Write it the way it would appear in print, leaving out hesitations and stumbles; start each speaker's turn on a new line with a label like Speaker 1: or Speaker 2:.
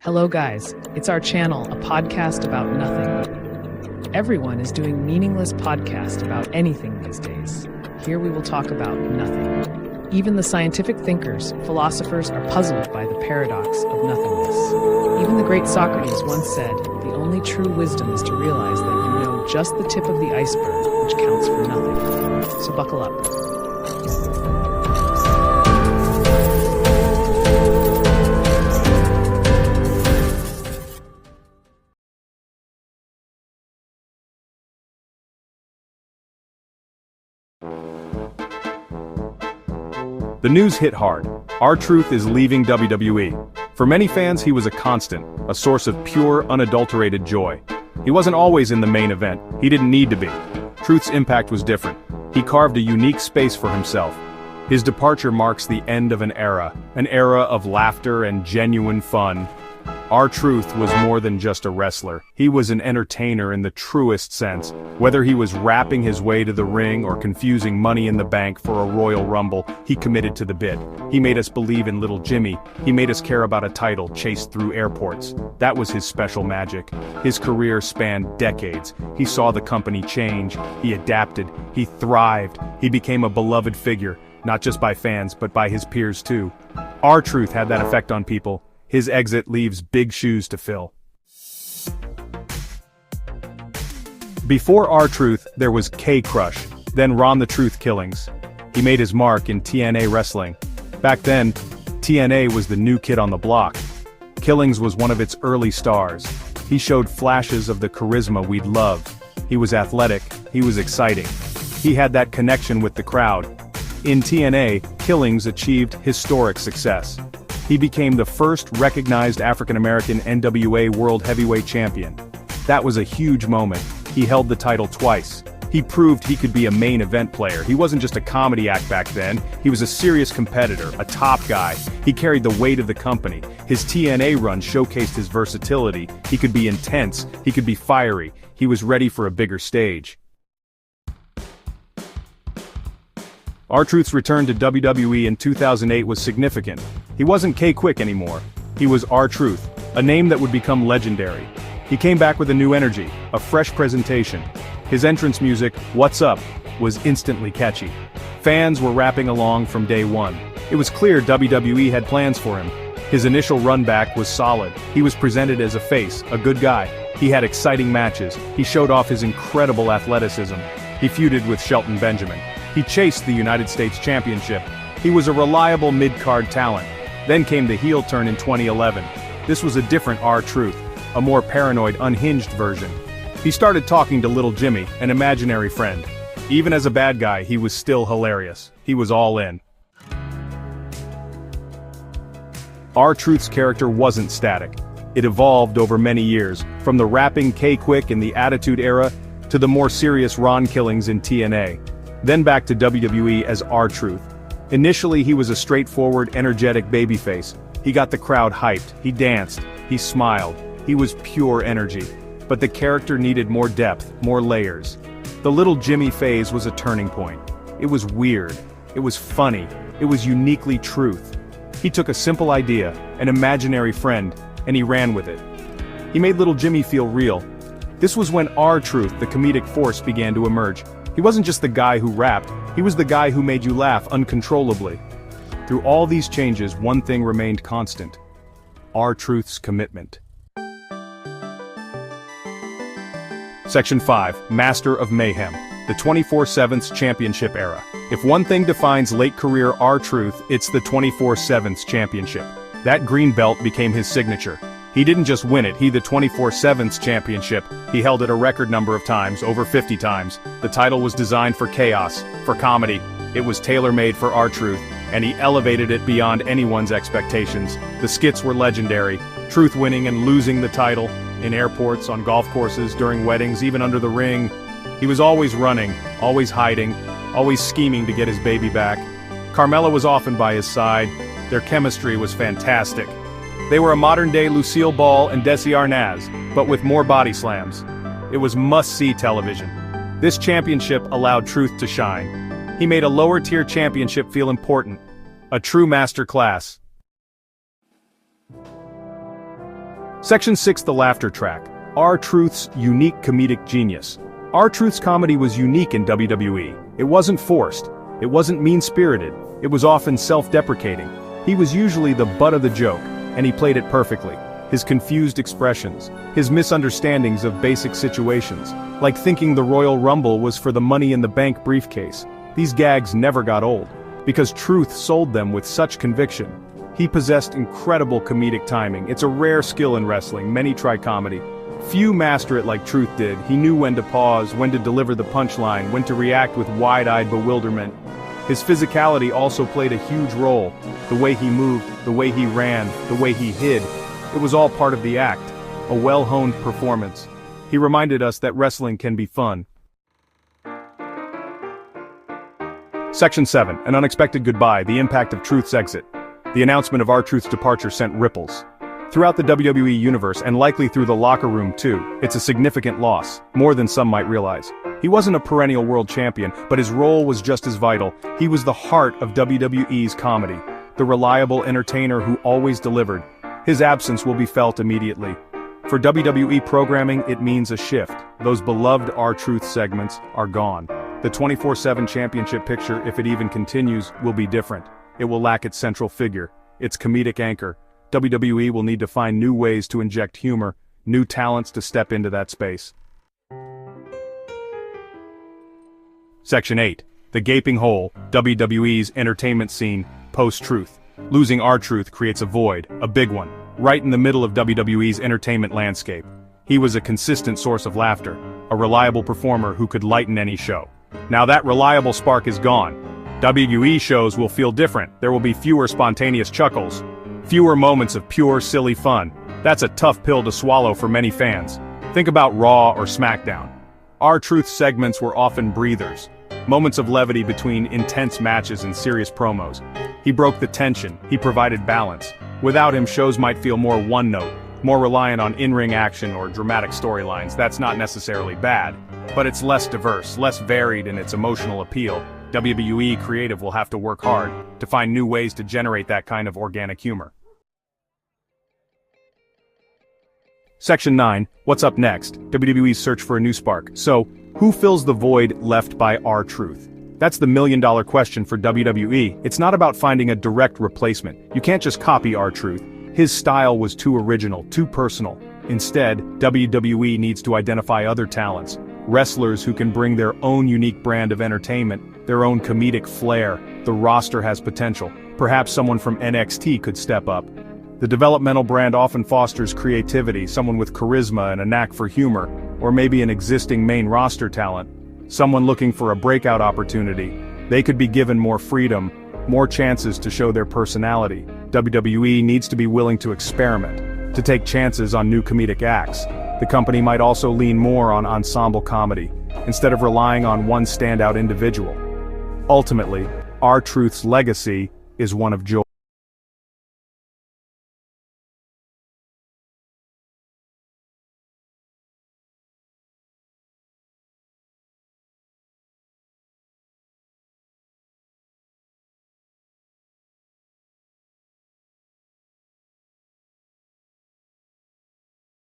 Speaker 1: Hello guys, it's our channel, a podcast about nothing. Everyone is doing meaningless podcasts about anything these days. Here we will talk about nothing. Even the scientific thinkers, philosophers are puzzled by the paradox of nothingness. Even the great Socrates once said, the only true wisdom is to realize that you know just the tip of the iceberg, which counts for nothing. So buckle up.
Speaker 2: The news hit hard. RTruth is leaving WWE. For many fans, he was a constant, a source of pure, unadulterated joy. He wasn't always in the main event. He didn't need to be. Truth's impact was different. He carved a unique space for himself. His departure marks the end of an era of laughter and genuine fun. RTruth was more than just a wrestler. He was an entertainer in the truest sense. Whether he was rapping his way to the ring or confusing Money in the Bank for a Royal Rumble, he committed to the bit. He made us believe in Little Jimmy. He made us care about a title chased through airports. That was his special magic. His career spanned decades. He saw the company change. He adapted. He thrived. He became a beloved figure, not just by fans, but by his peers too. RTruth had that effect on people. His exit leaves big shoes to fill. Before RTruth, there was K-Crush, then Ron the Truth Killings. He made his mark in TNA wrestling. Back then, TNA was the new kid on the block. Killings was one of its early stars. He showed flashes of the charisma we'd love. He was athletic, he was exciting. He had that connection with the crowd. In TNA, Killings achieved historic success. He became the first recognized African-American NWA World Heavyweight Champion. That was a huge moment. He held the title twice. He proved he could be a main event player. He wasn't just a comedy act back then. He was a serious competitor, a top guy. He carried the weight of the company. His TNA run showcased his versatility. He could be intense. He could be fiery. He was ready for a bigger stage. RTruth's return to WWE in 2008 was significant. He wasn't K-Quick anymore. He was RTruth, a name that would become legendary. He came back with a new energy, a fresh presentation. His entrance music, What's Up, was instantly catchy. Fans were rapping along from day one. It was clear WWE had plans for him. His initial run back was solid. He was presented as a face, a good guy. He had exciting matches. He showed off his incredible athleticism. He feuded with Shelton Benjamin. He chased the United States Championship. He was a reliable mid-card talent. Then came the heel turn in 2011. This was a different RTruth, a more paranoid, unhinged version. He started talking to Little Jimmy, an imaginary friend. Even as a bad guy, he was still hilarious. He was all in. RTruth's character wasn't static. It evolved over many years, from the rapping K-Quick in the Attitude Era, to the more serious Ron Killings in TNA. Then back to WWE as RTruth. Initially he was a straightforward, energetic babyface. He got the crowd hyped, he danced, he smiled, he was pure energy. But the character needed more depth, more layers. The Little Jimmy phase was a turning point. It was weird, it was funny, it was uniquely truth. He took a simple idea, an imaginary friend, and he ran with it. He made Little Jimmy feel real. This was when RTruth, the comedic force, began to emerge. He wasn't just the guy who rapped, he was the guy who made you laugh uncontrollably. Through all these changes, one thing remained constant: RTruth's commitment. Section 5, Master of Mayhem, the 24/7 Championship Era. If one thing defines late career RTruth, it's the 24/7 Championship. That green belt became his signature. He didn't just win it, he the 24/7 championship. He held it a record number of times, over 50 times. The title was designed for chaos, for comedy. It was tailor-made for RTruth, and he elevated it beyond anyone's expectations. The skits were legendary. Truth winning and losing the title, in airports, on golf courses, during weddings, even under the ring. He was always running, always hiding, always scheming to get his baby back. Carmella was often by his side. Their chemistry was fantastic. They were a modern-day Lucille Ball and Desi Arnaz, but with more body slams. It was must-see television. This championship allowed Truth to shine. He made a lower-tier championship feel important. A true master class. Section 6, the laughter track. RTruth's unique comedic genius. RTruth's comedy was unique in WWE. It wasn't forced. It wasn't mean-spirited. It was often self-deprecating. He was usually the butt of the joke, and he played it perfectly. His confused expressions, his misunderstandings of basic situations, like thinking the Royal Rumble was for the Money in the Bank briefcase. These gags never got old, because Truth sold them with such conviction. He possessed incredible comedic timing. It's a rare skill in wrestling. Many try comedy. Few master it like Truth did. He knew when to pause, when to deliver the punchline, when to react with wide-eyed bewilderment. His physicality also played a huge role. The way he moved, the way he ran, the way he hid. It was all part of the act. A well-honed performance. He reminded us that wrestling can be fun. Section 7, an unexpected goodbye, the impact of Truth's exit. The announcement of RTruth's departure sent ripples throughout the WWE universe, and likely through the locker room too. It's a significant loss, more than some might realize. He wasn't a perennial world champion, but his role was just as vital. He was the heart of WWE's comedy, the reliable entertainer who always delivered. His absence will be felt immediately. For WWE programming, it means a shift. Those beloved RTruth segments are gone. The 24/7 championship picture, if it even continues, will be different. It will lack its central figure, its comedic anchor. WWE will need to find new ways to inject humor, new talents to step into that space. Section 8. The gaping hole, WWE's entertainment scene, post-Truth. Losing RTruth creates a void, a big one, right in the middle of WWE's entertainment landscape. He was a consistent source of laughter, a reliable performer who could lighten any show. Now that reliable spark is gone. WWE shows will feel different. There will be fewer spontaneous chuckles, fewer moments of pure, silly fun. That's a tough pill to swallow for many fans. Think about Raw or SmackDown. RTruth segments were often breathers, moments of levity between intense matches and serious promos. He broke the tension, he provided balance. Without him, shows might feel more one-note, more reliant on in-ring action or dramatic storylines. That's not necessarily bad, but it's less diverse, less varied in its emotional appeal. WWE creative will have to work hard to find new ways to generate that kind of organic humor. Section 9, what's up next? WWE's search for a new spark. So, who fills the void left by RTruth? That's the million-dollar question for WWE. It's not about finding a direct replacement. You can't just copy RTruth. His style was too original, too personal. Instead, WWE needs to identify other talents. Wrestlers who can bring their own unique brand of entertainment, their own comedic flair. The roster has potential. Perhaps someone from NXT could step up. The developmental brand often fosters creativity, someone with charisma and a knack for humor, or maybe an existing main roster talent. Someone looking for a breakout opportunity. They could be given more freedom, more chances to show their personality. WWE needs to be willing to experiment, to take chances on new comedic acts. The company might also lean more on ensemble comedy, instead of relying on one standout individual. Ultimately, RTruth's legacy is one of joy.